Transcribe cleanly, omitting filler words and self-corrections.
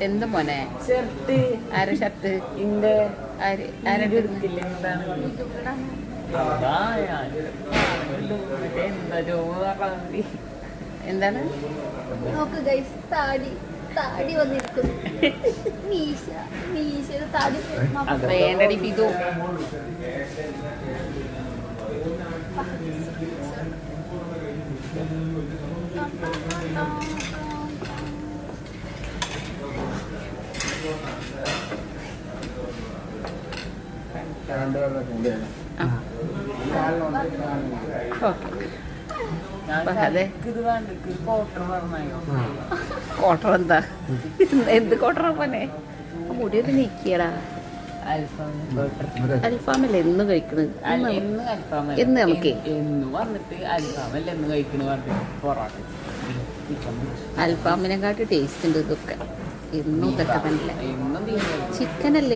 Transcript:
എന്ത് മോനെ ഷർട്ട് ആരെ ഷർട്ട് ഇന്റെ ആരുടെ എടുത്തില്ല എന്താണ് എന്താ ചോദി എന്താണ് നോക്ക് ഗൈസ് താടി താടി വന്നിരിക്കുന്നു മീശ മീശയുടെ താടി വേണ്ടടി പിതു അതെ ഇത് വേണ്ട കോട്ടർ പറഞ്ഞോ കോട്ടർ എന്താ എന്ത് കോട്ടറ പോലെ മുടിയൊക്കെ നീക്കിയടാ അൽഫാമല്ലേ എന്ന് കഴിക്കണത് എന്ന് അൽഫാമല്ല എന്ന് നമുക്ക് എന്ന് വന്നിട്ട് അൽഫാമല്ല എന്ന് കഴിക്കണ പറഞ്ഞു പൊറോട്ട അൽഫാമിനെക്കാട്ടി ടേസ്റ്റ് ഉണ്ട് ഇതൊക്കെ എന്നും ഇതൊക്കെ തന്നെ എന്നും ചിക്കൻ അല്ലേ